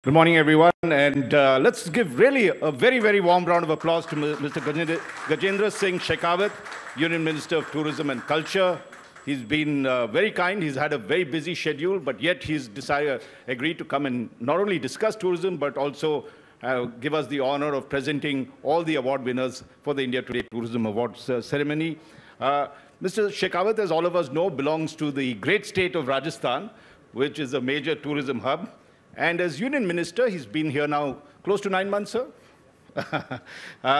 Good morning, everyone, and let's give really a very, very warm round of applause to Mr. Gajendra Singh Shekhawat, Union Minister of Tourism and Culture. He's been very kind. He's had a very busy schedule, but yet he's agreed to come and not only discuss tourism, but also give us the honor of presenting all the award winners for the India Today Tourism Awards ceremony. Mr. Shekhawat, as all of us know, belongs to the great state of Rajasthan, which is a major tourism hub. And as Union Minister, he's been here now close to 9 months, sir.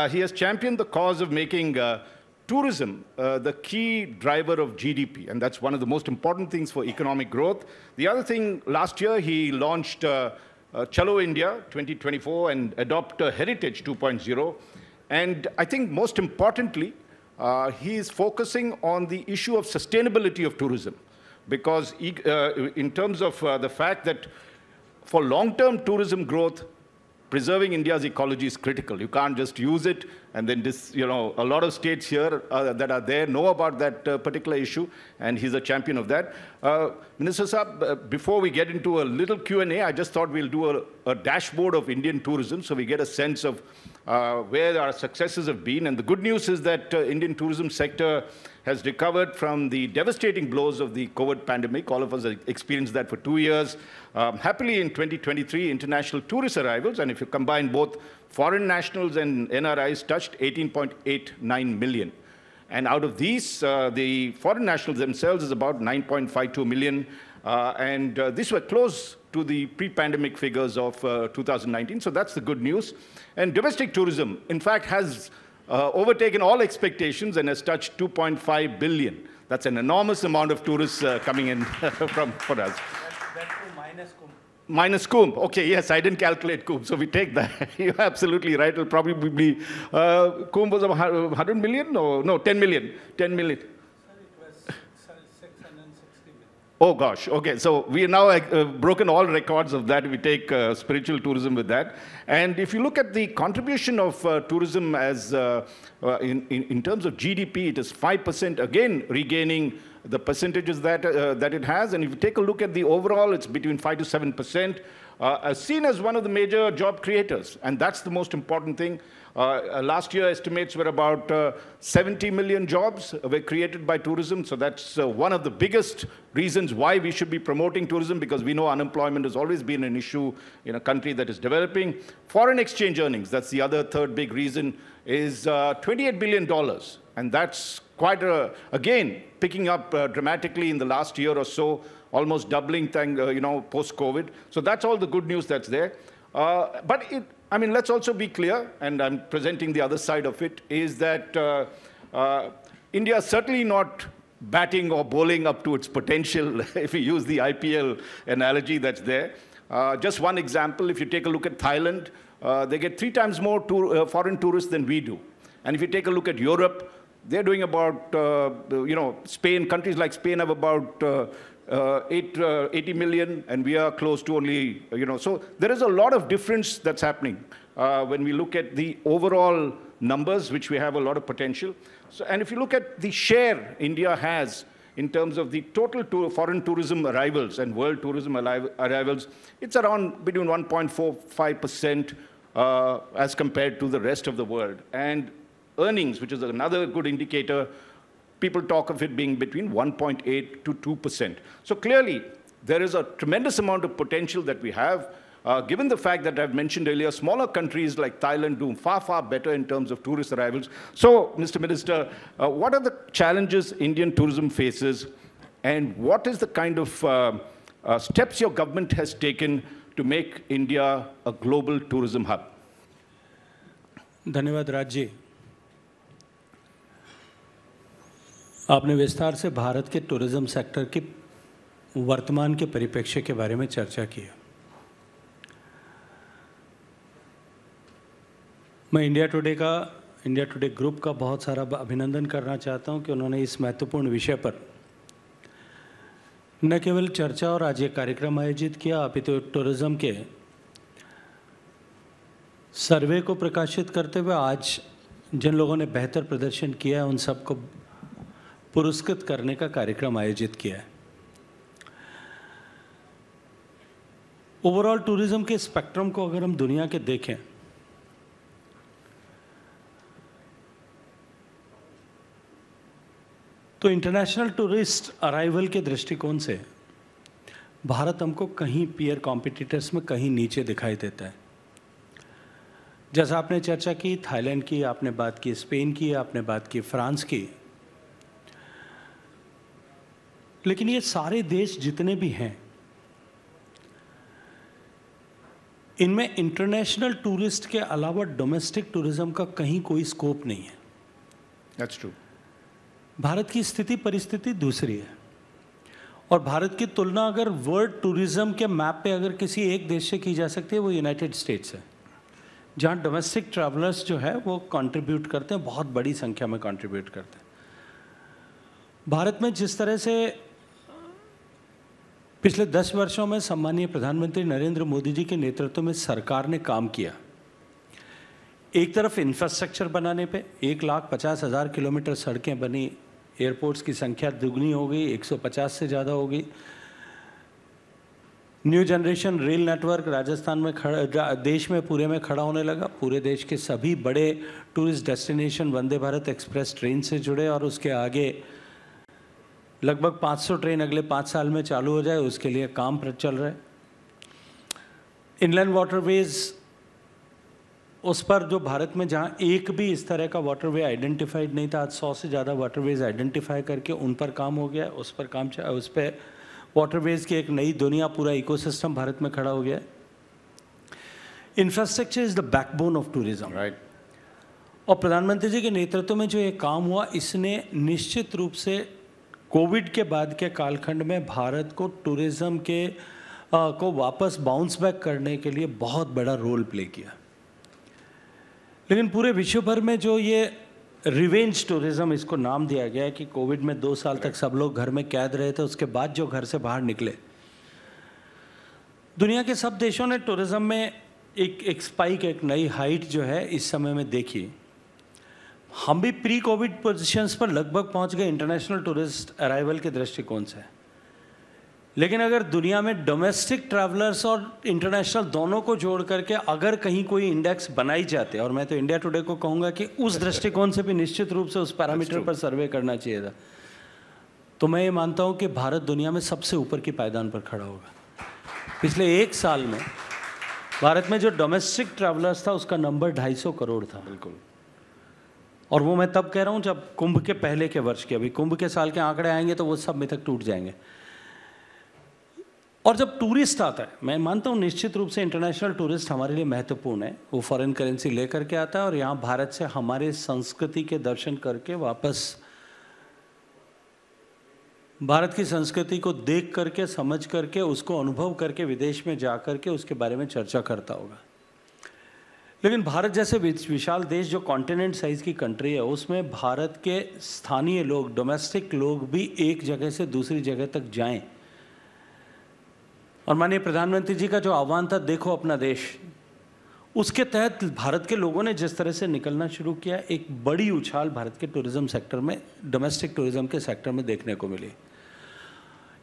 He has championed the cause of making tourism the key driver of GDP, and that's one of the most important things for economic growth. The other thing, last year he launched Chalo India 2024 and Adopt Heritage 2.0. And I think most importantly, he is focusing on the issue of sustainability of tourism, because in terms of the fact that for long-term tourism growth, preserving India's ecology is critical. You can't just use it, and then a lot of states here that are there know about that particular issue, and he's a champion of that. Minister Saab, before we get into a little Q&A, I just thought we'll do a dashboard of Indian tourism so we get a sense of where our successes have been. And the good news is that Indian tourism sector has recovered from the devastating blows of the COVID pandemic. All of us have experienced that for 2 years. Happily, in 2023, international tourist arrivals, and if you combine both foreign nationals and NRIs, touched 18.89 million. And out of these, the foreign nationals themselves is about 9.52 million. These were close to the pre-pandemic figures of 2019. So that's the good news. And domestic tourism, in fact, has overtaken all expectations and has touched 2.5 billion. That's an enormous amount of tourists coming in for us. Minus Kumbh. Okay, yes, I didn't calculate Kumbh, so we take that. You're absolutely right. It'll probably be, Kumbh was 100 million? No, 10 million. 10 million. Sir, it was 660 million. Oh, gosh. Okay, so we have now broken all records of that. We take spiritual tourism with that. And if you look at the contribution of tourism as in terms of GDP, it is 5%, again, regaining the percentages that it has. And if you take a look at the overall, it's between 5 to 7%, seen as one of the major job creators. And that's the most important thing. Last year, estimates were about 70 million jobs were created by tourism. So that's one of the biggest reasons why we should be promoting tourism, because we know unemployment has always been an issue in a country that is developing. Foreign exchange earnings, that's the other third big reason, is $28 billion. And that's quite, again, picking up dramatically in the last year or so, almost doubling, post-COVID. So that's all the good news that's there. Let's also be clear, and I'm presenting the other side of it, is that India is certainly not batting or bowling up to its potential, if you use the IPL analogy that's there. Just one example, if you take a look at Thailand, they get 3 times more foreign tourists than we do. And if you take a look at Europe, they're doing about, Spain, countries like Spain have about 80 million, and we are close to only, So there is a lot of difference that's happening when we look at the overall numbers, which we have a lot of potential. So, and if you look at the share India has in terms of the total foreign tourism arrivals and world tourism arrivals, it's around between 1.45% as compared to the rest of the world. And earnings, which is another good indicator, people talk of it being between 1.8 to 2%. So clearly, there is a tremendous amount of potential that we have. Given the fact that I've mentioned earlier, smaller countries like Thailand do far, far better in terms of tourist arrivals. So, Mr. Minister, what are the challenges Indian tourism faces, and what is the kind of steps your government has taken to make India a global tourism hub? धन्यवाद राज जी। आपने विस्तार से भारत के tourism sector की वर्तमान के परिप्रेक्ष्य के बारे में चर्चा की है। मैं इंडिया टुडे ग्रुप का बहुत सारा अभिनंदन करना चाहता हूं कि उन्होंने इस महत्वपूर्ण विषय पर न केवल चर्चा और आज ये कार्यक्रम आयोजित किया, अपितु टूरिज्म के सर्वे को प्रकाशित करते हुए आज जिन लोगों ने बेहतर प्रदर्शन किया है उन सबको पुरस्कृत करने का कार्यक्रम आयोजित किया है। ओवरऑल टूरिज्म के स्पेक्ट्रम को अगर हम दुनिया के देखें तो इंटरनेशनल टूरिस्ट अराइवल के दृष्टिकोण से भारत हमको कहीं पीयर कॉम्पिटिटर्स में कहीं नीचे दिखाई देता है। जैसा आपने चर्चा की थाईलैंड की, आपने बात की स्पेन की, आपने बात की फ्रांस की, लेकिन ये सारे देश जितने भी हैं इनमें इंटरनेशनल टूरिस्ट के अलावा डोमेस्टिक टूरिज्म का कहीं कोई स्कोप नहीं है। That's true. भारत की स्थिति परिस्थिति दूसरी है और भारत की तुलना अगर वर्ल्ड टूरिज्म के मैप पे अगर किसी एक देश से की जा सकती है वो यूनाइटेड स्टेट्स है, जहाँ डोमेस्टिक ट्रैवलर्स जो है वो कंट्रीब्यूट करते हैं, बहुत बड़ी संख्या में कंट्रीब्यूट करते हैं। भारत में जिस तरह से पिछले 10 वर्षों में सम्मानीय प्रधानमंत्री नरेंद्र मोदी जी के नेतृत्व में सरकार ने काम किया, एक तरफ इंफ्रास्ट्रक्चर बनाने पे 1,50,000 किलोमीटर सड़कें बनी, एयरपोर्ट्स की संख्या दुगनी हो गई, 150 से ज़्यादा हो गई, new generation rail network Rajasthan में देश में पूरे में खड़ा होने लगा, पूरे देश के सभी बड़े tourist destination Vande Bharat express train से जुड़े और उसके आगे लगभग 500 ट्रेन अगले 5 साल में चालू हो जाए, उसके लिए काम चल रहा है। इनलैंड वाटरवेज, उस पर जो भारत में जहाँ एक भी इस तरह का वाटरवे आइडेंटिफाइड नहीं था, आज 100 से ज़्यादा वाटरवेज आइडेंटिफाई करके उन पर काम हो गया, उस पर वाटरवेज की एक नई दुनिया, पूरा इकोसिस्टम भारत में खड़ा हो गया है। Infrastructure is the backbone of tourism, right. और प्रधानमंत्री जी के नेतृत्व में जो ये काम हुआ, इसने निश्चित रूप से कोविड के बाद के कालखंड में भारत को टूरिज्म के को वापस बाउंस बैक करने के लिए बहुत बड़ा रोल प्ले किया। लेकिन पूरे विश्व भर में जो ये रिवेंज टूरिज्म इसको नाम दिया गया है कि कोविड में 2 साल तक सब लोग घर में कैद रहे थे, उसके बाद जो घर से बाहर निकले, दुनिया के सब देशों ने टूरिज्म में एक स्पाइक, एक नई हाइट जो है इस समय में देखी। हम भी प्री कोविड पोजीशंस पर लगभग पहुंच गए इंटरनेशनल टूरिस्ट अराइवल के दृष्टिकोण से, लेकिन अगर दुनिया में डोमेस्टिक ट्रैवलर्स और इंटरनेशनल दोनों को जोड़ करके अगर कहीं कोई इंडेक्स बनाई जाते, और मैं तो इंडिया टुडे को कहूँगा कि उस दृष्टिकोण से भी निश्चित रूप से उस पैरामीटर पर सर्वे करना चाहिए था, तो मैं ये मानता हूँ कि भारत दुनिया में सबसे ऊपर की पायदान पर खड़ा होगा। पिछले 1 साल में भारत में जो डोमेस्टिक ट्रैवलर्स था उसका नंबर 250 करोड़ था। बिल्कुल। और वो मैं तब कह रहा हूँ जब कुंभ के पहले के वर्ष के, अभी कुंभ के साल के आंकड़े आएंगे तो वो सब मिथक टूट जाएंगे। और जब टूरिस्ट आता है, मैं मानता हूँ निश्चित रूप से इंटरनेशनल टूरिस्ट हमारे लिए महत्वपूर्ण है, वो फॉरेन करेंसी लेकर के आता है और यहाँ भारत से हमारे संस्कृति के दर्शन करके वापस भारत की संस्कृति को देख करके, समझ करके, उसको अनुभव करके विदेश में जा करके उसके बारे में चर्चा करता होगा। लेकिन भारत जैसे विशाल देश जो कॉन्टिनेंट साइज की कंट्री है, उसमें भारत के स्थानीय लोग, डोमेस्टिक लोग भी एक जगह से दूसरी जगह तक जाएं। और माननीय प्रधानमंत्री जी का जो आह्वान था, देखो अपना देश, उसके तहत भारत के लोगों ने जिस तरह से निकलना शुरू किया, एक बड़ी उछाल भारत के टूरिज्म सेक्टर में, डोमेस्टिक टूरिज्म के सेक्टर में देखने को मिली।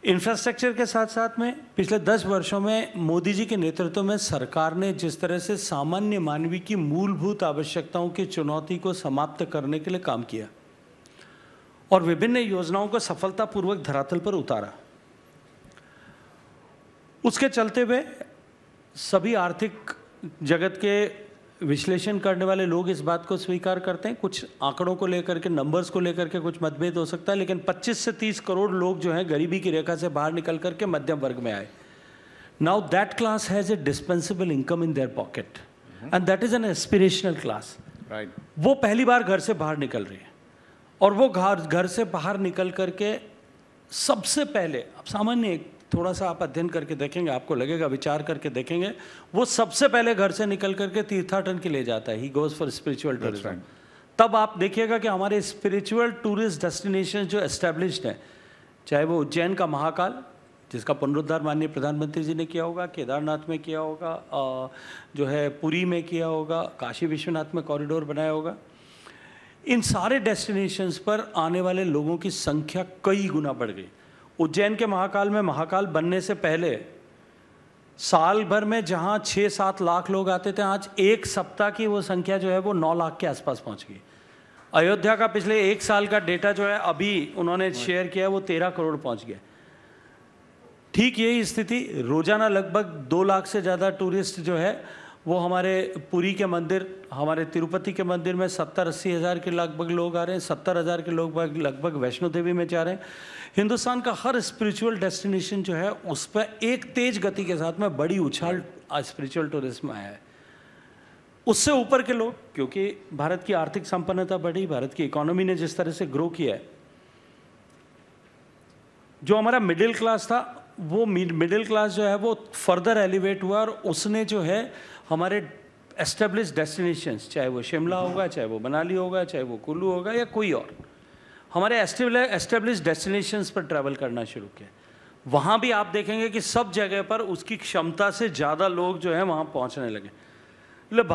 इंफ्रास्ट्रक्चर के साथ साथ में पिछले 10 वर्षों में मोदी जी के नेतृत्व में सरकार ने जिस तरह से सामान्य मानवीय की मूलभूत आवश्यकताओं की चुनौती को समाप्त करने के लिए काम किया और विभिन्न योजनाओं को सफलतापूर्वक धरातल पर उतारा, उसके चलते हुए सभी आर्थिक जगत के विश्लेषण करने वाले लोग इस बात को स्वीकार करते हैं। कुछ आंकड़ों को लेकर के, नंबर्स को लेकर के कुछ मतभेद हो सकता है, लेकिन 25 से 30 करोड़ लोग जो हैं गरीबी की रेखा से बाहर निकल करके मध्यम वर्ग में आए। Now that class has a dispensable income in their pocket and that is an aspirational class. Right. वो पहली बार घर से बाहर निकल रही है और वो घर से बाहर निकल करके सबसे पहले, अब सामान्य थोड़ा सा आप अध्ययन करके देखेंगे, आपको लगेगा, विचार करके देखेंगे, वो सबसे पहले घर से निकल करके तीर्थाटन के लिए जाता है। He goes for spiritual tourism. तब आप देखिएगा कि हमारे स्पिरिचुअल टूरिस्ट डेस्टिनेशन जो एस्टेब्लिश्ड हैं, चाहे वो उज्जैन का महाकाल, जिसका पुनरुद्धार माननीय प्रधानमंत्री जी ने किया होगा, केदारनाथ में किया होगा, जो है पुरी में किया होगा, काशी विश्वनाथ में कॉरिडोर बनाया होगा, इन सारे डेस्टिनेशंस पर आने वाले लोगों की संख्या कई गुना बढ़ गई। उज्जैन के महाकाल में, महाकाल बनने से पहले साल भर में जहां 6-7 लाख लोग आते थे, आज एक सप्ताह की वो संख्या जो है वो 9 लाख के आसपास पहुंच गई। अयोध्या का पिछले 1 साल का डेटा जो है अभी उन्होंने शेयर किया, वो 13 करोड़ पहुंच गया। ठीक यही स्थिति, रोजाना लगभग 2 लाख से ज़्यादा टूरिस्ट जो है वो हमारे पुरी के मंदिर, हमारे तिरुपति के मंदिर में 70-80 हज़ार के लगभग लोग आ रहे हैं, 70 हज़ार के लोग लगभग वैष्णो देवी में जा रहे हैं। हिंदुस्तान का हर स्पिरिचुअल डेस्टिनेशन जो है उस पर एक तेज गति के साथ में बड़ी उछाल स्पिरिचुअल टूरिज्म आया है। उससे ऊपर के लोग, क्योंकि भारत की आर्थिक संपन्नता बढ़ी, भारत की इकोनॉमी ने जिस तरह से ग्रो किया है, जो हमारा मिडिल क्लास था वो मिडिल क्लास जो है वो फर्दर एलिवेट हुआ और उसने जो है हमारे एस्टेब्लिश डेस्टिनेशंस, चाहे वो शिमला होगा, चाहे वो मनाली होगा, चाहे वो कुल्लू होगा या कोई और, हमारे एस्टेब्लिश डेस्टिनेशंस पर ट्रैवल करना शुरू किया। वहाँ भी आप देखेंगे कि सब जगह पर उसकी क्षमता से ज़्यादा लोग जो है वहाँ पहुँचने लगे। मतलब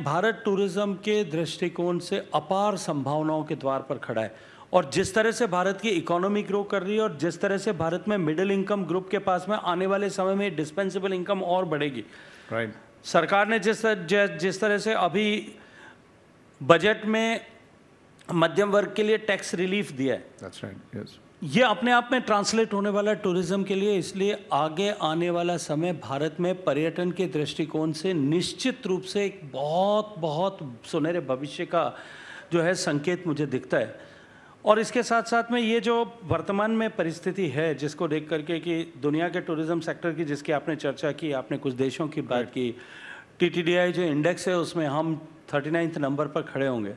भारत टूरिज़्म के दृष्टिकोण से अपार संभावनाओं के द्वार पर खड़ा है। और जिस तरह से भारत की इकोनॉमी ग्रो कर रही है और जिस तरह से भारत में मिडिल इनकम ग्रुप के पास में आने वाले समय में डिस्पेंसेबल इनकम और बढ़ेगी। राइट। सरकार ने जिस तरह से अभी बजट में मध्यम वर्ग के लिए टैक्स रिलीफ दिया है, That's right. Yes. ये अपने आप में ट्रांसलेट होने वाला टूरिज्म के लिए। इसलिए आगे आने वाला समय भारत में पर्यटन के दृष्टिकोण से निश्चित रूप से एक बहुत बहुत सुनहरे भविष्य का जो है संकेत मुझे दिखता है। और इसके साथ साथ में ये जो वर्तमान में परिस्थिति है जिसको देख करके कि दुनिया के टूरिज्म सेक्टर की जिसकी आपने चर्चा की, आपने कुछ देशों की बात की, TTDI जो इंडेक्स है उसमें हम 39 नंबर पर खड़े होंगे,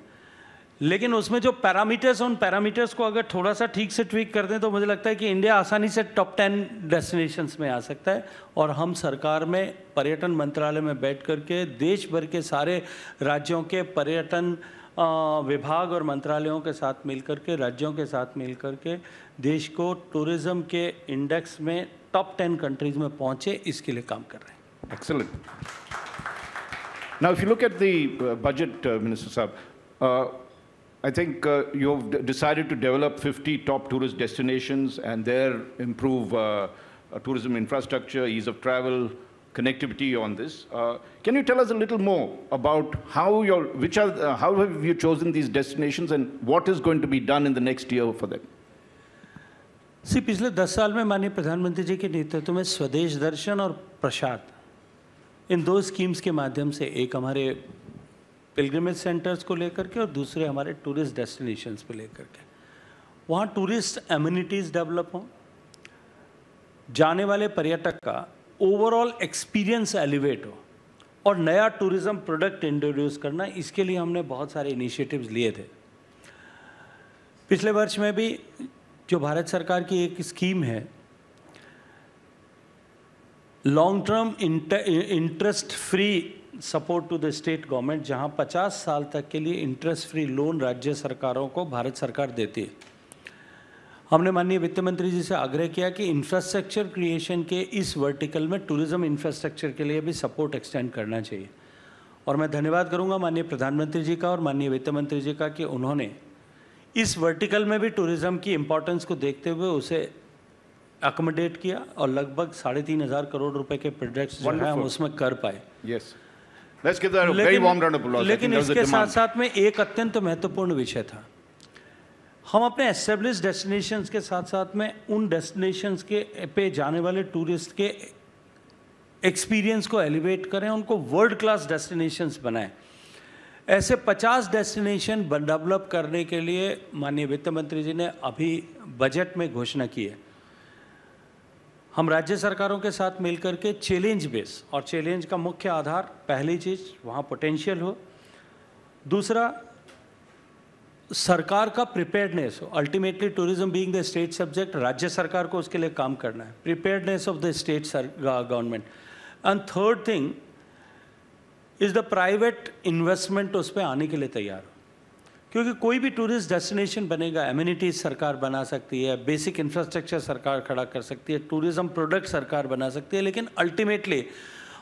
लेकिन उसमें जो पैरामीटर्स, उन पैरामीटर्स को अगर थोड़ा सा ठीक से ट्वीक कर दें तो मुझे लगता है कि इंडिया आसानी से टॉप 10 डेस्टिनेशंस में आ सकता है। और हम सरकार में पर्यटन मंत्रालय में बैठ करके देश भर के सारे राज्यों के पर्यटन विभाग और मंत्रालयों के साथ मिलकर के, राज्यों के साथ मिलकर के देश को टूरिज्म के इंडेक्स में टॉप 10 कंट्रीज में पहुंचे, इसके लिए काम कर रहे हैं। Excellent. Now, if you look at the budget, Minister Saab, I think you've decided to develop 50 top tourist destinations and there improve tourism infrastructure, ease of travel, connectivity on this. Can you tell us a little more about how have you chosen these destinations and what is going to be done in the next year for them? पिछले 10 साल में माननीय प्रधानमंत्री जी के नेतृत्व में स्वदेश दर्शन और प्रसाद, इन 2 स्कीम्स के माध्यम से, एक हमारे पिलग्रिमेज सेंटर्स को लेकर के और दूसरे हमारे टूरिस्ट डेस्टिनेशंस पे लेकर के, वहाँ टूरिस्ट एमिनिटीज़ डेवलप हों, जाने वाले पर्यटक का ओवरऑल एक्सपीरियंस एलिवेट हो और नया टूरिज्म प्रोडक्ट इंट्रोड्यूस करना, इसके लिए हमने बहुत सारे इनिशिएटिव्स लिए थे। पिछले वर्ष में भी जो भारत सरकार की एक स्कीम है, long term interest free support to the state government, जहां 50 साल तक के लिए इंटरेस्ट फ्री लोन राज्य सरकारों को भारत सरकार देती है। हमने माननीय वित्त मंत्री जी से आग्रह किया कि इंफ्रास्ट्रक्चर क्रिएशन के इस वर्टिकल में टूरिज्म इंफ्रास्ट्रक्चर के लिए भी सपोर्ट एक्सटेंड करना चाहिए। और मैं धन्यवाद करूंगा माननीय प्रधानमंत्री जी का और माननीय वित्त मंत्री जी का कि उन्होंने इस वर्टिकल में भी टूरिज्म की इम्पोर्टेंस को देखते हुए उसे अकोमोडेट किया और लगभग 3,500 करोड़ रुपए के प्रोजेक्ट्स जो हैं हम उसमें कर पाए। Yes. Let's give that a very warm round of applause. लेकिन इसके साथ साथ में एक अत्यंत महत्वपूर्ण विषय था, हम अपने एस्टेब्लिश डेस्टिनेशंस के साथ साथ में उन डेस्टिनेशंस के पे जाने वाले टूरिस्ट के एक्सपीरियंस को एलिवेट करें, उनको वर्ल्ड क्लास डेस्टिनेशंस बनाएं। ऐसे 50 डेस्टिनेशन डेवलप करने के लिए माननीय वित्त मंत्री जी ने अभी बजट में घोषणा की है। हम राज्य सरकारों के साथ मिलकर के चैलेंज बेस, और चैलेंज का मुख्य आधार, पहली चीज़ वहाँ पोटेंशियल हो, दूसरा सरकार का प्रिपेयर्डनेस हो। Ultimately tourism being the state subject, राज्य सरकार को उसके लिए काम करना है, preparedness of the state government. And third thing is the private investment उस पर आने के लिए तैयार हो, क्योंकि कोई भी टूरिस्ट डेस्टिनेशन बनेगा, एमिनिटीज सरकार बना सकती है, बेसिक इंफ्रास्ट्रक्चर सरकार खड़ा कर सकती है, टूरिज्म प्रोडक्ट सरकार बना सकती है, लेकिन अल्टीमेटली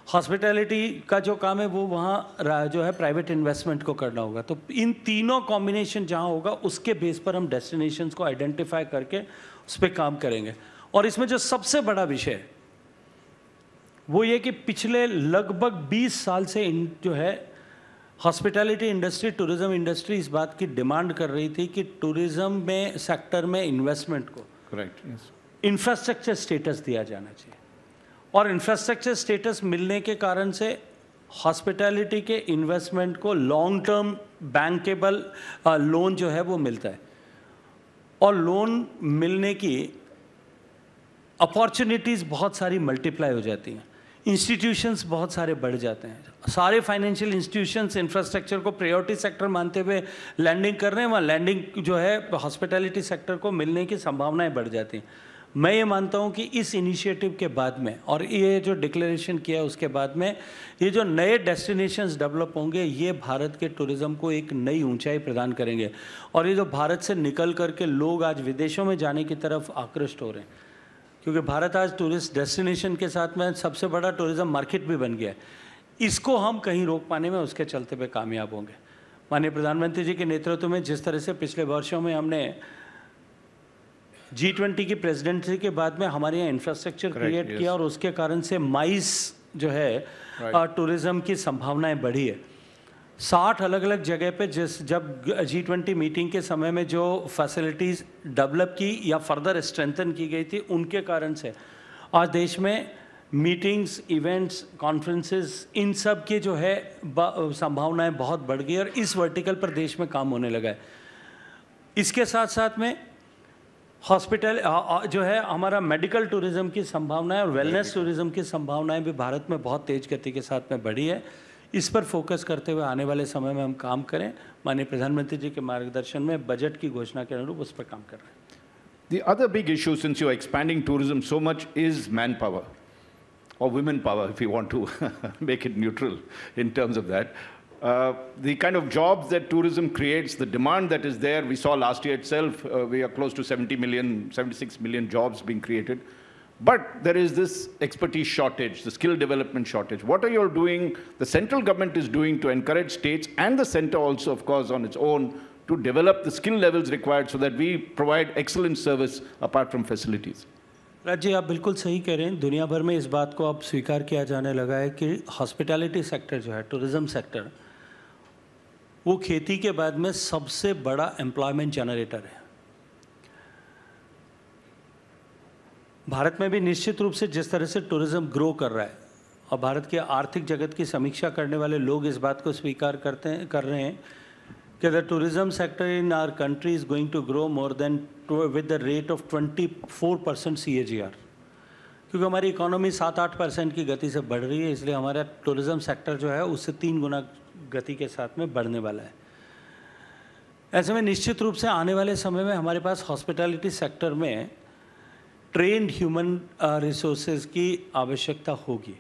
हॉस्पिटैलिटी का जो काम है वो वहाँ जो है प्राइवेट इन्वेस्टमेंट को करना होगा। तो इन तीनों कॉम्बिनेशन जहाँ होगा उसके बेस पर हम डेस्टिनेशंस को आइडेंटिफाई करके उस पर काम करेंगे। और इसमें जो सबसे बड़ा विषय है वो ये कि पिछले लगभग 20 साल से जो है हॉस्पिटैलिटी इंडस्ट्री, टूरिज्म इंडस्ट्री इस बात की डिमांड कर रही थी कि टूरिज्म में सेक्टर में इन्वेस्टमेंट को इंफ्रास्ट्रक्चर स्टेटस दिया जाना चाहिए, और इंफ्रास्ट्रक्चर स्टेटस मिलने के कारण से हॉस्पिटैलिटी के इन्वेस्टमेंट को लॉन्ग टर्म बैंकेबल लोन जो है वो मिलता है, और लोन मिलने की अपॉर्चुनिटीज़ बहुत सारी मल्टीप्लाई हो जाती हैं, इंस्टीट्यूशंस बहुत सारे बढ़ जाते हैं, सारे फाइनेंशियल इंस्टीट्यूशंस इंफ्रास्ट्रक्चर को प्रायोरिटी सेक्टर मानते हुए लैंडिंग कर रहे हैं, वहाँ लैंडिंग जो है हॉस्पिटैलिटी सेक्टर को मिलने की संभावनाएं बढ़ जाती हैं। मैं ये मानता हूँ कि इस इनिशिएटिव के बाद में और ये जो डिक्लेरेशन किया है उसके बाद में ये जो नए डेस्टिनेशंस डेवलप होंगे ये भारत के टूरिज़्म को एक नई ऊंचाई प्रदान करेंगे, और ये जो भारत से निकल करके लोग आज विदेशों में जाने की तरफ आकृष्ट हो रहे हैं, क्योंकि भारत आज टूरिस्ट डेस्टिनेशन के साथ में सबसे बड़ा टूरिज़्म मार्केट भी बन गया है, इसको हम कहीं रोक पाने में उसके चलते पे कामयाब होंगे। माननीय प्रधानमंत्री जी के नेतृत्व में जिस तरह से पिछले वर्षों में हमने G20 की प्रेसिडेंसी के बाद में हमारे यहाँ इंफ्रास्ट्रक्चर क्रिएट किया और उसके कारण से माइस जो है टूरिज़्म की संभावनाएं बढ़ी है। 60 अलग अलग जगह पे जब G20 मीटिंग के समय में जो फैसिलिटीज़ डेवलप की या फर्दर स्ट्रेंथन की गई थी उनके कारण से आज देश में मीटिंग्स, इवेंट्स, कॉन्फ्रेंसेस, इन सब की जो है संभावनाएं बहुत बढ़ गई और इस वर्टिकल पर देश में काम होने लगा है। इसके साथ साथ में हॉस्पिटल जो है हमारा मेडिकल टूरिज़्म की संभावनाएं और वेलनेस टूरिज़्म की संभावनाएं भी भारत में बहुत तेज़ गति के साथ में बढ़ी है। इस पर फोकस करते हुए आने वाले समय में हम काम करें। माननीय प्रधानमंत्री जी के मार्गदर्शन में बजट की घोषणा के अनुरूप उस पर काम कर रहे हैं। The other big issue, since you are expanding tourism so much, is manpower, or women power, if you want to make it neutral in terms of that. The kind of jobs that tourism creates, the demand that is there, we saw last year itself, we are close to 70 million, 76 million jobs being created. But there is this expertise shortage, the skill development shortage. What are you all doing, the central government is doing to encourage states and the center also, of course, on its own, to develop the skill levels required so that we provide excellent service apart from facilities? Raj ji, आप बिल्कुल सही कह रहे हैं। दुनिया भर में इस बात को अब स्वीकार किया जाने लगा है कि हॉस्पिटैलिटी सेक्टर जो है, टूरिज़्म सेक्टर, वो खेती के बाद में सबसे बड़ा एम्प्लॉयमेंट जनरेटर है। भारत में भी निश्चित रूप से जिस तरह से टूरिज़्म ग्रो कर रहा है और भारत के आर्थिक जगत की समीक्षा करने वाले लोग इस बात को स्वीकार कर रहे हैं कि the tourism sector in our country is going to grow more than with the rate of 24% CAGR, क्योंकि हमारी इकोनॉमी 7-8% की गति से बढ़ रही है, इसलिए हमारा टूरिज़्म सेक्टर जो है उससे 3 गुना गति के साथ में बढ़ने वाला है। ऐसे में निश्चित रूप से आने वाले समय में हमारे पास हॉस्पिटैलिटी सेक्टर में ट्रेन्ड ह्यूमन रिसोर्सेज की आवश्यकता होगी।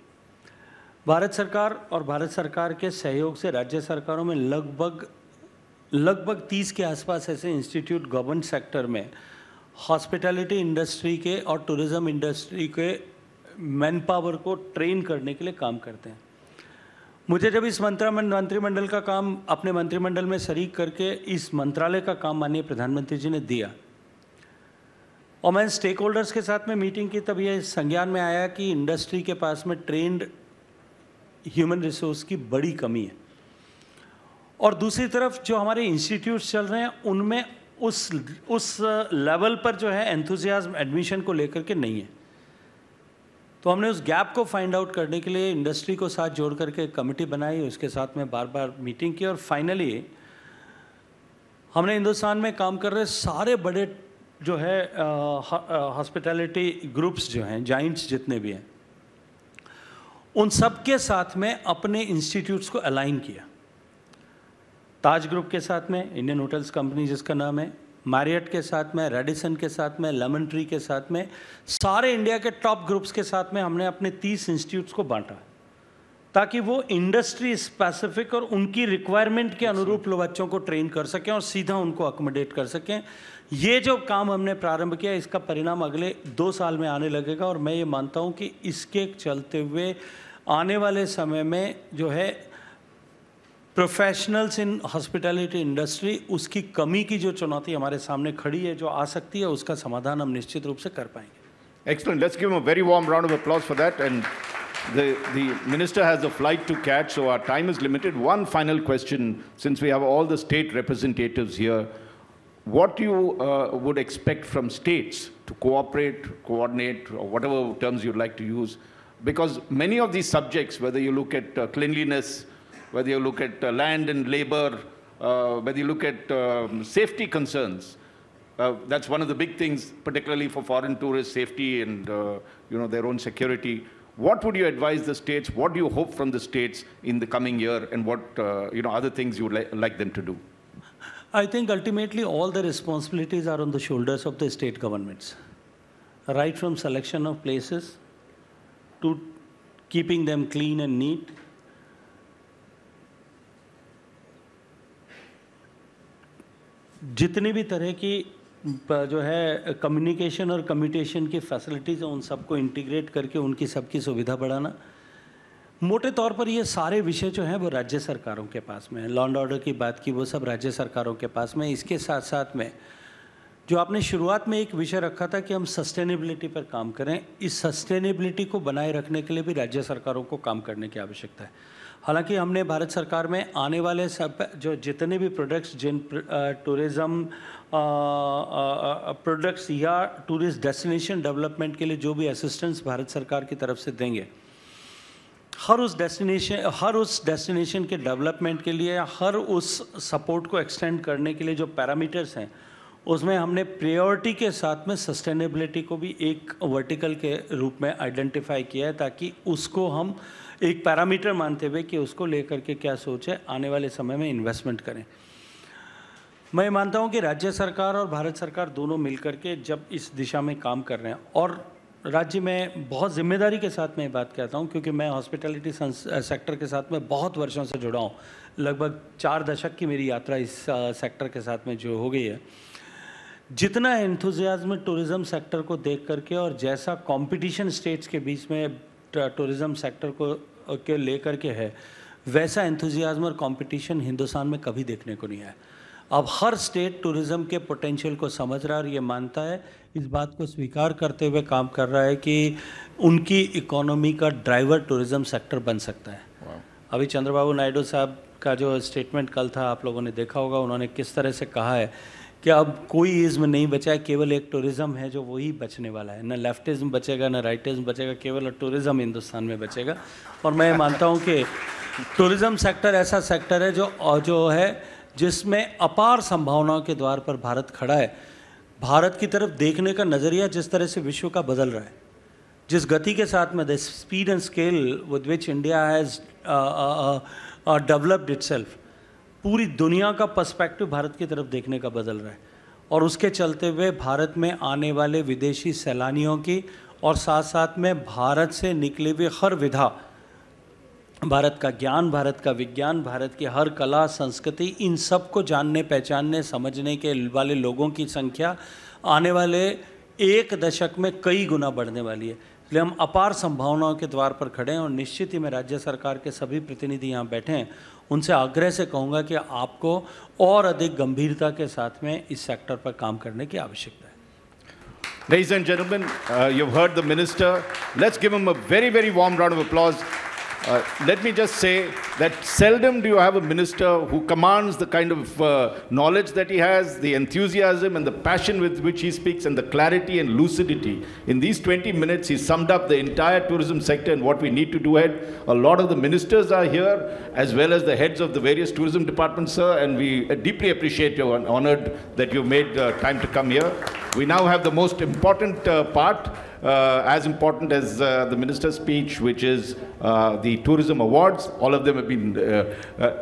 भारत सरकार और भारत सरकार के सहयोग से राज्य सरकारों में लगभग 30 के आसपास ऐसे इंस्टीट्यूट गवर्नमेंट सेक्टर में हॉस्पिटैलिटी इंडस्ट्री के और टूरिज़्म इंडस्ट्री के मैन पावर को ट्रेन करने के लिए काम करते हैं। मुझे जब इस मंत्रिमंडल का काम अपने मंत्रिमंडल में शरीक करके इस मंत्रालय का काम माननीय प्रधानमंत्री जी ने दिया और मैंने स्टेक होल्डर्स के साथ में मीटिंग की, तब यह संज्ञान में आया कि इंडस्ट्री के पास में ट्रेंड ह्यूमन रिसोर्स की बड़ी कमी है और दूसरी तरफ जो हमारे इंस्टीट्यूट्स चल रहे हैं उनमें उस लेवल पर जो है एंथुजियाज्म एडमिशन को लेकर के नहीं है। तो हमने उस गैप को फाइंड आउट करने के लिए इंडस्ट्री को साथ जोड़ करके कमेटी बनाई, उसके साथ में बार बार मीटिंग की और फाइनली हमने हिंदुस्तान में काम कर रहे सारे बड़े जो है हॉस्पिटैलिटी ग्रुप्स जो हैं, जाइंट्स जितने भी हैं, उन सब के साथ में अपने इंस्टीट्यूट्स को अलाइन किया। ताज ग्रुप के साथ में, इंडियन होटल्स कंपनी जिसका नाम है, मैरियट के साथ में, रेडिसन के साथ में, लेमन ट्री के साथ में, सारे इंडिया के टॉप ग्रुप्स के साथ में हमने अपने 30 इंस्टीट्यूट्स को बांटा ताकि वो इंडस्ट्री स्पेसिफिक और उनकी रिक्वायरमेंट के अनुरूप लोग बच्चों को ट्रेन कर सकें और सीधा उनको अकोमोडेट कर सकें। ये जो काम हमने प्रारंभ किया इसका परिणाम अगले 2 साल में आने लगेगा और मैं ये मानता हूँ कि इसके चलते हुए आने वाले समय में जो है प्रोफेशनल्स इन हॉस्पिटैलिटी इंडस्ट्री, उसकी कमी की जो चुनौती हमारे सामने खड़ी है, जो आ सकती है, उसका समाधान हम निश्चित रूप से कर पाएंगे। Excellent. Let's give him a very warm round of applause for that. And The minister has a flight to catch, so our time is limited. One final question, since we have all the state representatives here. What you would expect from states to cooperate, coordinate, or whatever terms you'd like to use? Because many of these subjects, whether you look at cleanliness, whether you look at land and labor, whether you look at safety concerns, that's one of the big things, particularly for foreign tourists, safety and their own security. What would you advise the states? What do you hope from the states in the coming year, and what other things you would like them to do? I think ultimately all the responsibilities are on the shoulders of the state governments, right from selection of places to keeping them clean and neat. जितनी भी तरह की जो है communication और commutation की facilities हैं, उन सबको इंटीग्रेट करके उनकी सबकी सुविधा बढ़ाना। मोटे तौर पर ये सारे विषय जो हैं वो राज्य सरकारों के पास में है। लॉ एंड ऑर्डर की बात की, वो सब राज्य सरकारों के पास में। इसके साथ साथ में जो आपने शुरुआत में एक विषय रखा था कि हम सस्टेनेबिलिटी पर काम करें, इस सस्टेनेबिलिटी को बनाए रखने के लिए भी राज्य सरकारों को काम करने की आवश्यकता है। हालांकि हमने भारत सरकार में आने वाले सब जो जितने भी प्रोडक्ट्स जिन टूरिज़्म प्रोडक्ट्स या टूरिस्ट डेस्टिनेशन डेवलपमेंट के लिए जो भी असिस्टेंस भारत सरकार की तरफ से देंगे, हर उस डेस्टिनेशन के डेवलपमेंट के लिए, हर उस सपोर्ट को एक्सटेंड करने के लिए जो पैरामीटर्स हैं, उसमें हमने प्रायोरिटी के साथ में सस्टेनेबिलिटी को भी एक वर्टिकल के रूप में आइडेंटिफाई किया है, ताकि उसको हम एक पैरामीटर मानते हुए कि उसको लेकर के क्या सोचे आने वाले समय में इन्वेस्टमेंट करें। मैं मानता हूं कि राज्य सरकार और भारत सरकार दोनों मिलकर के जब इस दिशा में काम कर रहे हैं, और राज्य में बहुत जिम्मेदारी के साथ मैं बात कहता हूं क्योंकि मैं हॉस्पिटैलिटी सेक्टर के साथ में बहुत वर्षों से जुड़ा हूं। लगभग 4 दशक की मेरी यात्रा इस सेक्टर के साथ में जो हो गई है। जितना एंथुजियाज्म टूरिज़्म सेक्टर को देख करके और जैसा कंपटीशन स्टेट्स के बीच में टूरिज़्म सेक्टर को लेकर के है, वैसा एंथुजियाज्म और कंपटीशन हिंदुस्तान में कभी देखने को नहीं आया। अब हर स्टेट टूरिज़्म के पोटेंशियल को समझ रहा है और ये मानता है, इस बात को स्वीकार करते हुए काम कर रहा है कि उनकी इकोनॉमी का ड्राइवर टूरिज़्म सेक्टर बन सकता है। अभी चंद्रबाबू नायडू साहब का जो स्टेटमेंट कल था, आप लोगों ने देखा होगा, उन्होंने किस तरह से कहा है कि अब कोई इज़्म नहीं बचा है, केवल एक टूरिज़्म है जो वही बचने वाला है। न लेफ्टिज़्म बचेगा, न राइटिज़्म बचेगा, केवल टूरिज़्म हिंदुस्तान में बचेगा। और मैं मानता हूँ कि टूरिज़्म सेक्टर ऐसा सेक्टर है जो है जिसमें अपार संभावनाओं के द्वार पर भारत खड़ा है। भारत की तरफ देखने का नज़रिया जिस तरह से विश्व का बदल रहा है, जिस गति के साथ में the speed and scale with which India has developed itself, पूरी दुनिया का पर्सपेक्टिव भारत की तरफ देखने का बदल रहा है। और उसके चलते हुए भारत में आने वाले विदेशी सैलानियों की और साथ साथ में भारत से निकले हुए हर विधा, भारत का ज्ञान, भारत का विज्ञान, भारत की हर कला संस्कृति, इन सब को जानने, पहचानने, समझने के वाले लोगों की संख्या आने वाले 1 दशक में कई गुना बढ़ने वाली है। इसलिए हम अपार संभावनाओं के द्वार पर खड़े हैं और निश्चित ही मैं राज्य सरकार के सभी प्रतिनिधि यहाँ बैठे हैं, उनसे आग्रह से कहूँगा कि आपको और अधिक गंभीरता के साथ में इस सेक्टर पर काम करने की आवश्यकता है। Ladies and gentlemen, you've heard the minister. Let's give him a very, very warm round of applause. Let me just say that seldom do you have a minister who commands the kind of knowledge that he has, the enthusiasm and the passion with which he speaks, and the clarity and lucidity. In these 20 minutes, he summed up the entire tourism sector and what we need to do ahead. A lot of the ministers are here, as well as the heads of the various tourism departments, sir, and we deeply appreciate you and honored that you made time to come here. We now have the most important part, as important as the minister's speech, which is the tourism awards. All of them have been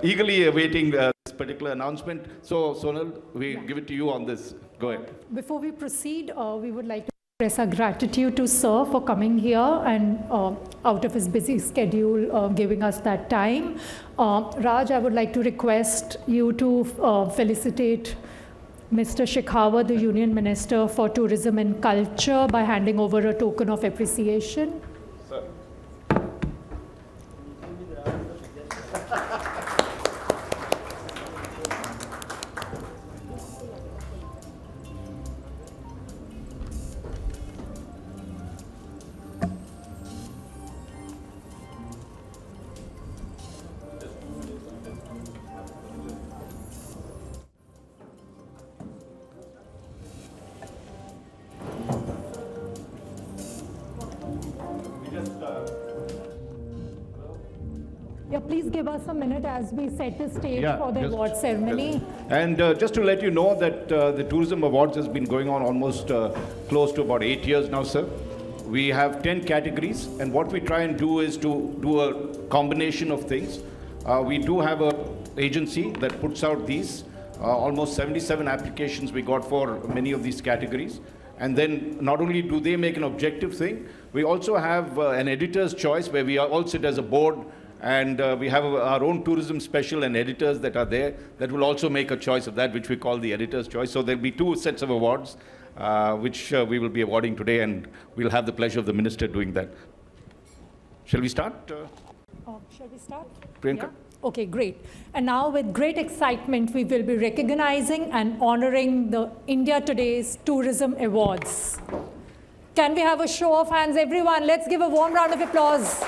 eagerly awaiting this particular announcement. So, Sonal, we give it to you on this. Go ahead. Before we proceed, we would like to express our gratitude to Sir for coming here and out of his busy schedule giving us that time. Raj, I would like to request you to felicitate Mr. Shekhawat, the Union Minister for Tourism and Culture, by handing over a token of appreciation. Sir. please give us a minute as we set the stage Yeah, for the award ceremony. And just to let you know that the Tourism Awards has been going on almost close to about 8 years now, sir. We have 10 categories, and what we try and do is to do a combination of things. We do have an agency that puts out these. Almost 77 applications we got for many of these categories. And then not only do they make an objective thing, we also have an editor's choice where we all sit as a board, and we have our own tourism special and editors that are there that will also make a choice of that, which we call the editor's choice. So there'll be 2 sets of awards, which we will be awarding today, and we'll have the pleasure of the minister doing that. Shall we start? Shall we start? Priyanka? Yeah? Okay, great. And now with great excitement, we will be recognizing and honoring the India Today's Tourism Awards. Can we have a show of hands, everyone? Let's give a warm round of applause.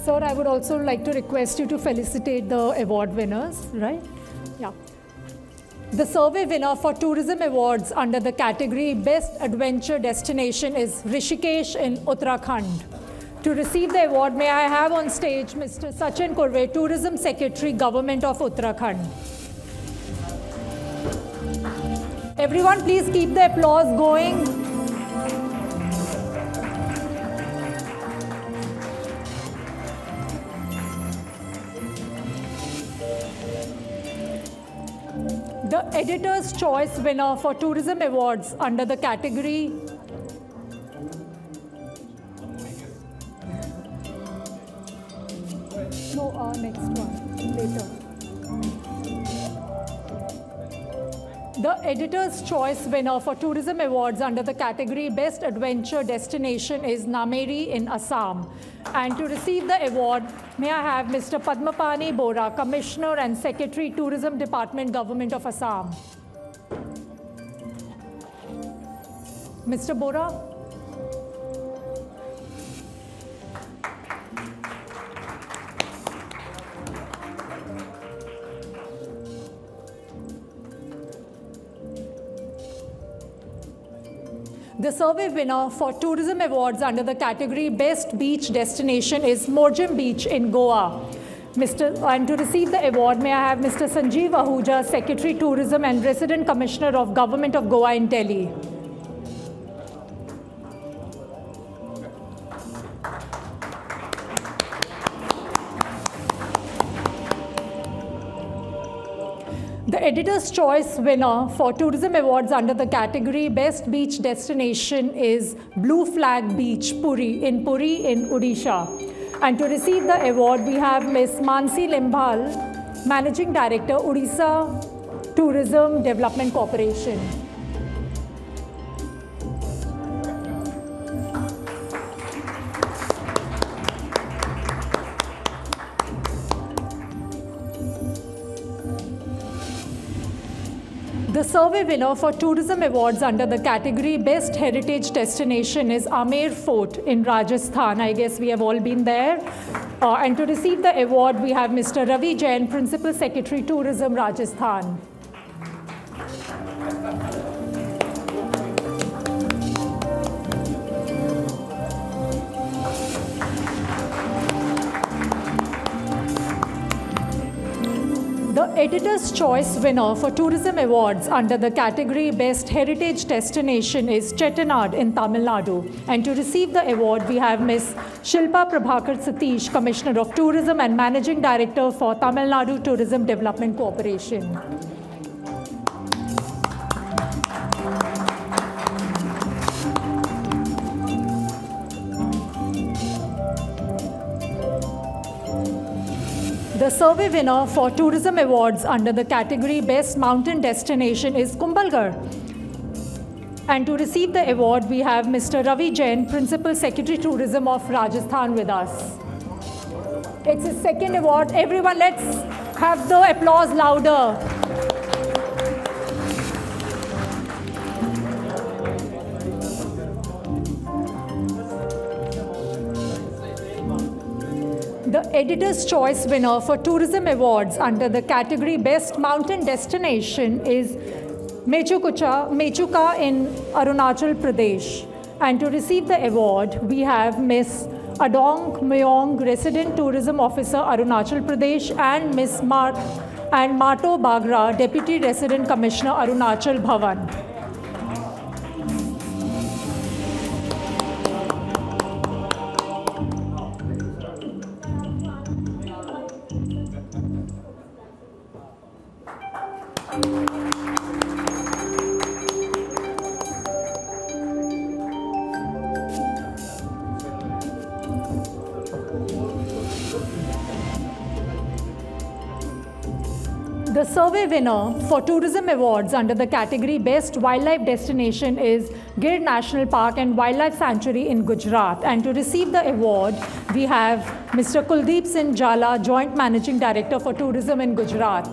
Sir, I would also like to request you to felicitate the award winners, right? Yeah. The survey winner for Tourism Awards under the category Best Adventure Destination is Rishikesh in Uttarakhand. To receive the award, may I have on stage Mr. Sachin Kurve, Tourism Secretary, Government of Uttarakhand. Everyone, please keep the applause going. The Editor's Choice winner for Tourism Awards under the category next one, later. The Editor's Choice winner for Tourism Awards under the category Best Adventure Destination is Nameri in Assam. And to receive the award, may I have Mr. Padmapani Bora, Commissioner and Secretary, Tourism Department, Government of Assam. Mr. Bora? The survey winner for Tourism Awards under the category Best Beach Destination is Morjam Beach in Goa. And to receive the award, may I have Mr. Sanjeev Ahuja, Secretary Tourism and Resident Commissioner of Government of Goa in Delhi. The Editor's Choice winner for Tourism Awards under the category Best Beach Destination is Blue Flag Beach, Puri in Odisha. And to receive the award, we have Ms. Mansi Limbhal, Managing Director, Odisha Tourism Development Corporation. The survey winner for Tourism Awards under the category Best Heritage Destination is Amer Fort in Rajasthan. I guess we have all been there. And to receive the award, we have Mr. Ravi Jain, Principal Secretary, Tourism, Rajasthan. The Editor's Choice winner for Tourism Awards under the category Best Heritage Destination is Chettinad in Tamil Nadu. And to receive the award, we have Ms. Shilpa Prabhakar Satish, Commissioner of Tourism and Managing Director for Tamil Nadu Tourism Development Corporation. The survey winner for Tourism Awards under the category Best Mountain Destination is Kumbhalgarh. And to receive the award, we have Mr. Ravi Jain, Principal Secretary Tourism of Rajasthan with us. It's his second award. Everyone, let's have the applause louder. The Editor's Choice winner for Tourism Awards under the category Best Mountain Destination is Mechuka in Arunachal Pradesh. And to receive the award, we have Ms. Adong Myong, Resident Tourism Officer, Arunachal Pradesh, and Ms. Mato Bagra, Deputy Resident Commissioner, Arunachal Bhavan. The survey winner for Tourism Awards under the category Best Wildlife Destination is Gir National Park and Wildlife Sanctuary in Gujarat. And to receive the award, we have Mr. Kuldeep Singh Jala, Joint Managing Director for Tourism in Gujarat.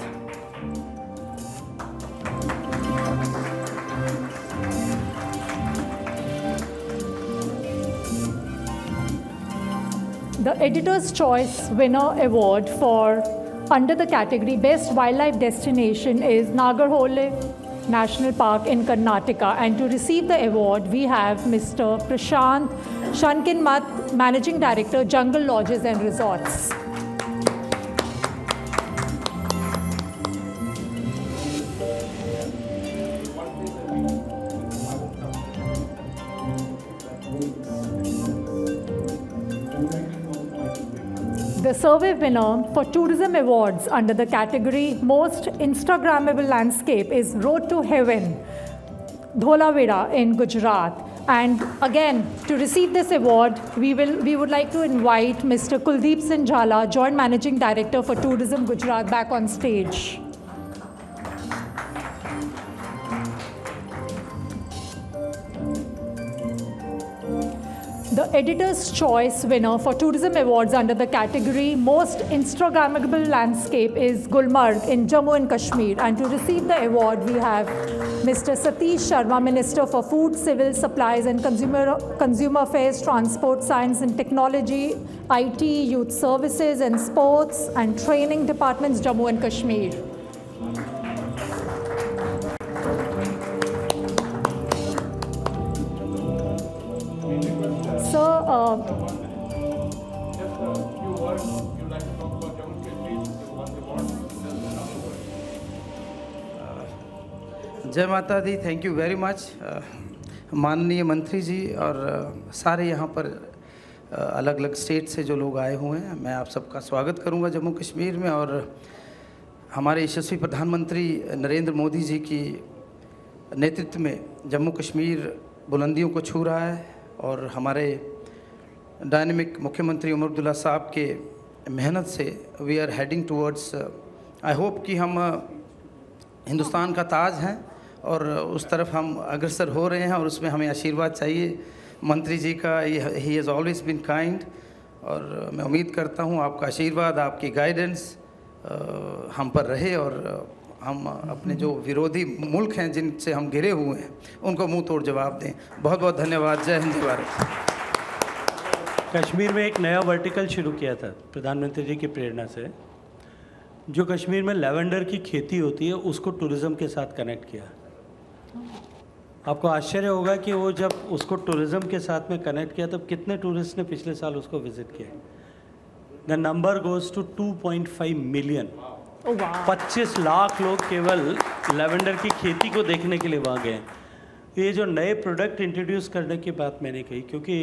The Editor's Choice Winner Award for under the category Best Wildlife Destination is Nagarhole National Park in Karnataka. And to receive the award, we have Mr. Prashant Shankinmat, Managing Director, Jungle Lodges and Resorts. The survey winner for Tourism Awards under the category Most Instagrammable Landscape is Road to Heaven, Dholavira in Gujarat. And again, to receive this award, we would like to invite Mr. Kuldeep Singh Jala, Joint Managing Director for Tourism Gujarat, back on stage. The Editor's Choice winner for Tourism Awards under the category Most Instagrammable Landscape is Gulmarg in Jammu and Kashmir. And to receive the award, we have Mr. Satish Sharma, Minister for Food, Civil Supplies and Consumer Affairs, Transport, Science and Technology, IT, Youth Services and Sports and Training Departments, Jammu and Kashmir. जय माता दी, thank you very much. माननीय मंत्री जी और सारे यहाँ पर अलग अलग स्टेट से जो लोग आए हुए हैं, मैं आप सबका स्वागत करूँगा जम्मू कश्मीर में। और हमारे यशस्वी प्रधानमंत्री नरेंद्र मोदी जी की नेतृत्व में जम्मू कश्मीर बुलंदियों को छू रहा है और हमारे डायनेमिक मुख्यमंत्री उमर अब्दुल्ला साहब के मेहनत से we are heading towards, I hope कि हम हिंदुस्तान का ताज हैं और उस तरफ हम अग्रसर हो रहे हैं और उसमें हमें आशीर्वाद चाहिए मंत्री जी का। He has always been kind और मैं उम्मीद करता हूँ आपका आशीर्वाद, आपकी गाइडेंस हम पर रहे और हम अपने जो विरोधी मुल्क हैं जिनसे हम घिरे हुए हैं उनको मुंह तोड़ जवाब दें। बहुत बहुत धन्यवाद। जय हिंद, जय भारत। कश्मीर में एक नया वर्टिकल शुरू किया था प्रधानमंत्री जी की प्रेरणा से, जो कश्मीर में लेवेंडर की खेती होती है उसको टूरिज़्म के साथ कनेक्ट किया। आपको आश्चर्य होगा कि वो जब उसको टूरिज़्म के साथ में कनेक्ट किया तब कितने टूरिस्ट ने पिछले साल उसको विज़िट किया। The number goes to 2.5 million. 25 lakh लोग केवल लेवेंडर की खेती को देखने के लिए वहाँ गए। ये जो नए प्रोडक्ट इंट्रोड्यूस करने की बात मैंने कही, क्योंकि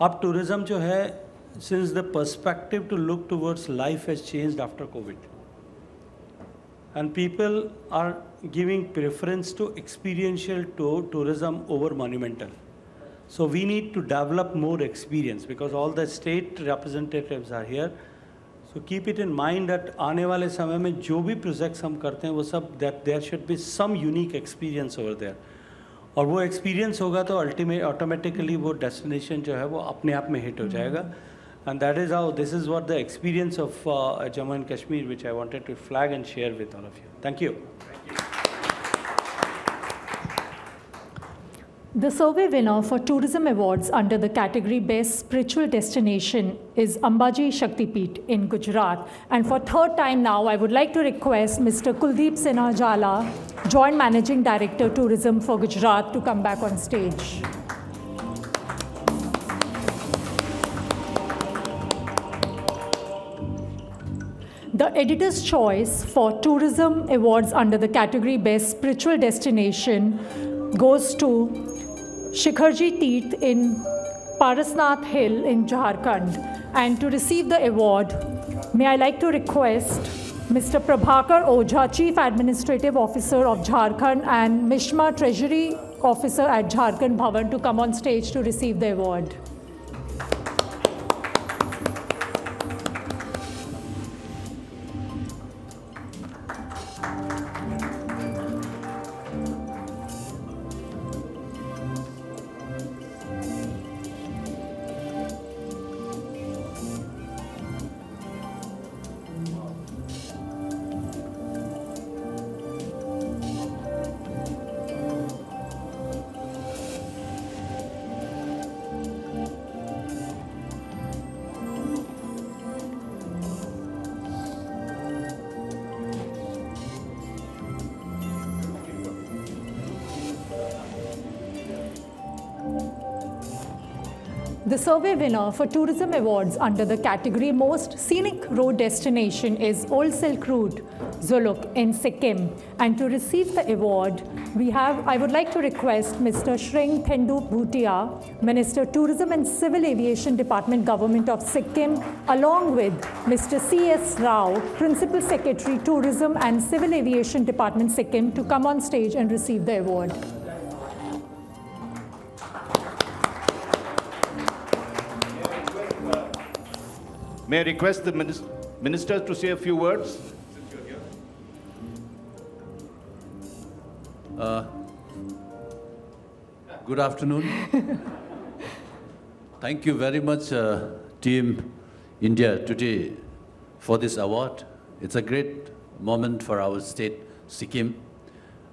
अब टूरिज़्म जो है, since the perspective to look towards life has changed after COVID, and people are giving preference to experiential tourism over monumental. So we need to develop more experience because all the state representatives are here. So keep it in mind that आने वाले समय में जो भी projects हम करते हैं वो सब that there should be some unique experience over there. और वो experience होगा तो automatically वो destination जो है वो अपने आप में hit हो जाएगा. And that is how, this is what the experience of Jammu and Kashmir, which I wanted to flag and share with all of you. Thank you. The survey winner for Tourism Awards under the category Best Spiritual Destination is Ambaji Shaktipeeth in Gujarat. And for third time now, I would like to request Mr. Kuldeep Singh Jala, Joint Managing Director Tourism for Gujarat, to come back on stage. The Editor's Choice for Tourism Awards under the category Best Spiritual Destination goes to Shikharji Teerth in Parasnath Hill in Jharkhand. And to receive the award, may I like to request Mr. Prabhakar Ojha, Chief Administrative Officer of Jharkhand, and Mishma, Treasury Officer at Jharkhand Bhavan, to come on stage to receive the award. The survey winner for Tourism Awards under the category Most Scenic Road Destination is Old Silk Route, Zuluk in Sikkim. And to receive the award, I would like to request Mr. Shring Thendu Bhutia, Minister Tourism and Civil Aviation Department, Government of Sikkim, along with Mr. C.S. Rao, Principal Secretary, Tourism and Civil Aviation Department, Sikkim, to come on stage and receive the award. May I request the ministers to say a few words? Good afternoon. Thank you very much, Team India today, for this award. It's a great moment for our state, Sikkim.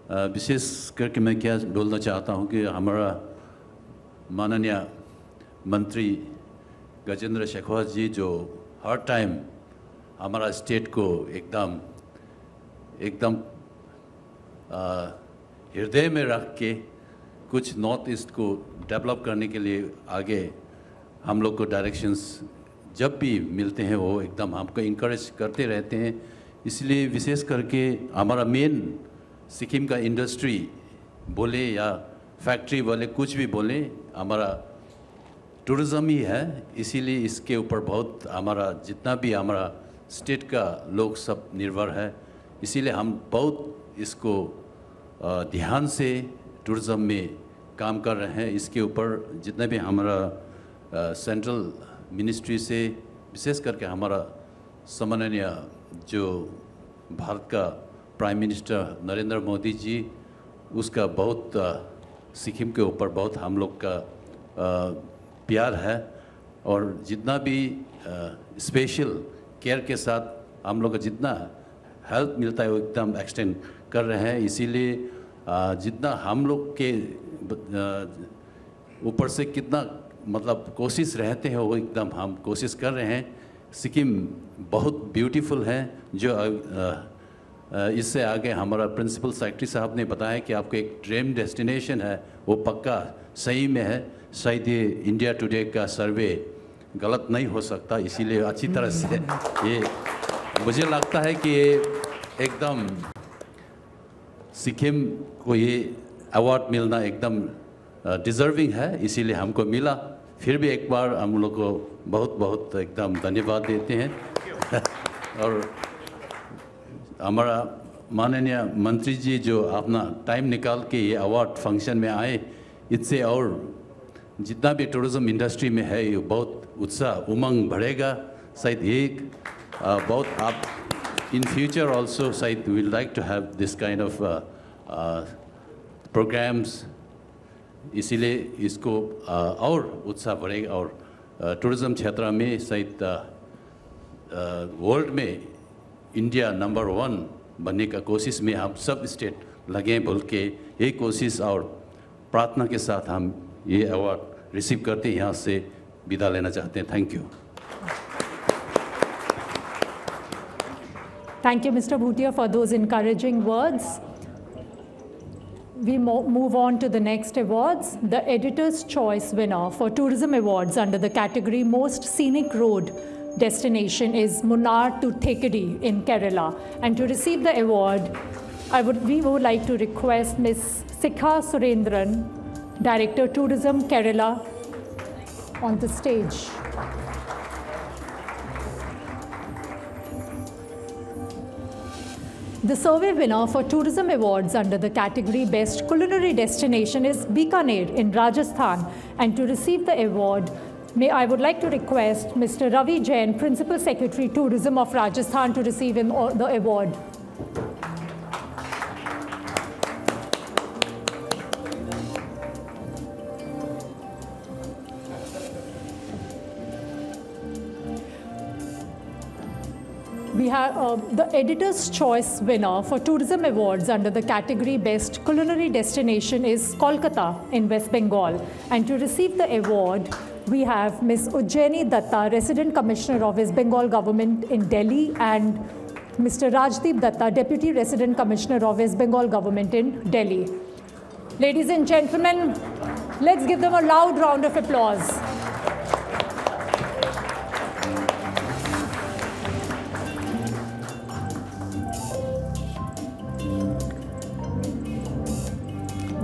विशेष करके मैं क्या बोलना चाहता हूँ कि हमारा माननीय मंत्री गजेंद्र शेखावत जी जो हर टाइम हमारा स्टेट को एकदम हृदय में रख के कुछ नॉर्थ ईस्ट को डेवलप करने के लिए आगे हम लोग को डायरेक्शंस जब भी मिलते हैं वो एकदम हमको इनकरेज करते रहते हैं। इसलिए विशेष करके हमारा मेन सिक्किम का इंडस्ट्री बोले या फैक्ट्री वाले कुछ भी बोले, हमारा टूरिज़्म ही है। इसीलिए इसके ऊपर बहुत हमारा जितना भी हमारा स्टेट का लोग सब निर्भर है। इसीलिए हम बहुत इसको ध्यान से टूरिज़्म में काम कर रहे हैं। इसके ऊपर जितना भी हमारा सेंट्रल मिनिस्ट्री से विशेष करके हमारा सम्माननीय जो भारत का प्राइम मिनिस्टर नरेंद्र मोदी जी, उसका बहुत सिक्किम के ऊपर बहुत हम लोग का प्यार है और जितना भी स्पेशल केयर के साथ हम लोग का जितना हेल्प मिलता है वो एकदम एक्सटेंड कर रहे हैं। इसीलिए जितना हम लोग के ऊपर से कितना मतलब कोशिश रहते हैं वो एकदम हम कोशिश कर रहे हैं। सिक्किम बहुत ब्यूटीफुल है। जो इससे आगे हमारा प्रिंसिपल सेक्रेटरी साहब ने बताया कि आपको एक ड्रीम डेस्टिनेशन है, वो पक्का सही में है। शायद ये इंडिया टुडे का सर्वे गलत नहीं हो सकता, इसीलिए अच्छी तरह से ये मुझे लगता है कि ये एकदम सिक्किम को ये अवार्ड मिलना एकदम डिज़र्विंग है, इसीलिए हमको मिला। फिर भी एक बार हम लोग को बहुत बहुत एकदम धन्यवाद देते हैं। और हमारा माननीय मंत्री जी जो अपना टाइम निकाल के ये अवार्ड फंक्शन में आए, इससे और जितना भी टूरिज़्म इंडस्ट्री में है ये बहुत उत्साह उमंग बढ़ेगा। शायद एक बहुत आप इन फ्यूचर ऑल्सो शायद we like to have this kind of programs. इसीलिए इसको और उत्साह बढ़ेगा और टूरिज़्म क्षेत्र में शायद वर्ल्ड में इंडिया नंबर 1 बनने का कोशिश में हम सब स्टेट लगे बोल के ये कोशिश और प्रार्थना के साथ हम ये अवार्ड रिसीव करते यहाँ से विदा लेना चाहते हैं। Thank you. Thank you, Mr. Bhutia, for those encouraging words. We move on to the next awards. The Editor's Choice winner for Tourism Awards under the category Most Scenic Road, destination is Munnar to Thekadi in Kerala. And to receive the award, we would like to request Ms. Sikha Surendran, Director Tourism Kerala, on the stage. The survey winner for Tourism Awards under the category Best Culinary Destination is Bikaner in Rajasthan. And to receive the award, I would like to request Mr. Ravi Jain, Principal Secretary Tourism of Rajasthan, to receive the award. We have the Editor's Choice winner for Tourism Awards under the category Best Culinary Destination is Kolkata in West Bengal. And to receive the award, we have Ms. Ujjaini Datta, Resident Commissioner of West Bengal Government in Delhi, and Mr. Rajdeep Datta, Deputy Resident Commissioner of West Bengal Government in Delhi. Ladies and gentlemen, let's give them a loud round of applause.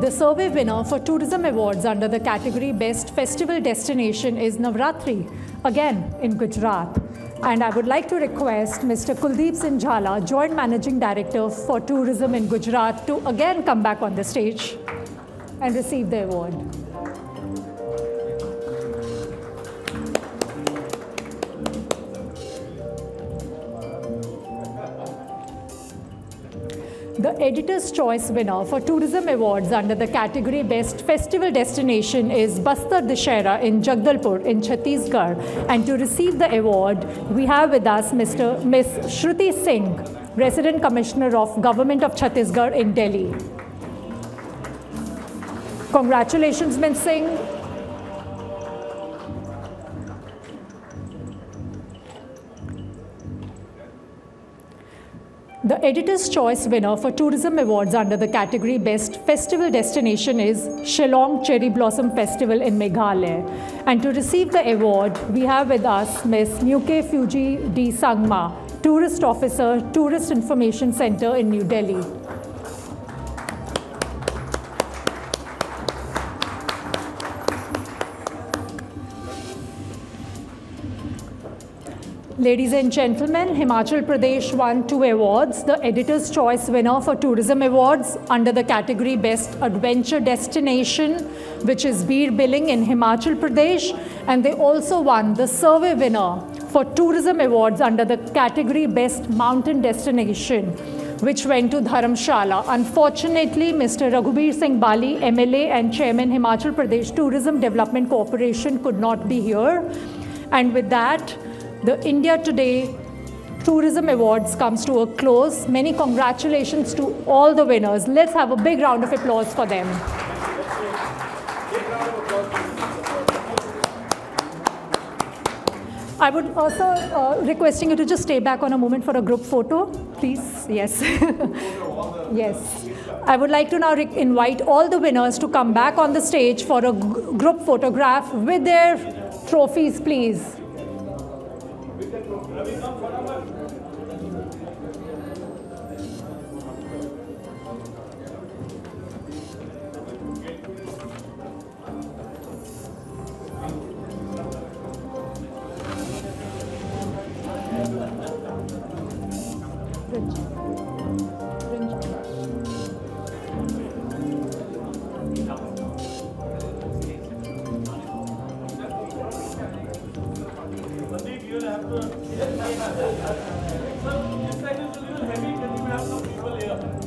The survey winner for Tourism Awards under the category Best Festival Destination is Navratri, again in Gujarat. And I would like to request Mr. Kuldeep Singh Jhala, Joint Managing Director for Tourism in Gujarat, to again come back on the stage and receive the award. The Editor's Choice winner for Tourism Awards under the category Best Festival Destination is Bastar Dussehra in Jagdalpur in Chhattisgarh. And to receive the award, we have with us Ms. Shruti Singh, Resident Commissioner of Government of Chhattisgarh in Delhi. Congratulations, Ms. Singh. The Editor's Choice winner for Tourism Awards under the category Best Festival Destination is Shillong Cherry Blossom Festival in Meghalaya. And to receive the award, we have with us Ms. Nyuke Fuji D. Sangma, Tourist Officer, Tourist Information Center in New Delhi. Ladies and gentlemen, Himachal Pradesh won 2 awards. The Editor's Choice winner for Tourism Awards under the category Best Adventure Destination, which is Bir Billing in Himachal Pradesh. And they also won the survey winner for Tourism Awards under the category Best Mountain Destination, which went to Dharamshala. Unfortunately, Mr. Raghubir Singh Bali, MLA and Chairman Himachal Pradesh Tourism Development Corporation, could not be here. And with that, the India Today Tourism Awards comes to a close. Many congratulations to all the winners. Let's have a big round of applause for them. I would also requesting you to just stay back on a moment for a group photo, please. Yes. Yes. I would like to now invite all the winners to come back on the stage for a group photograph with their trophies, please. This side is a little heavy. Can you have some people here?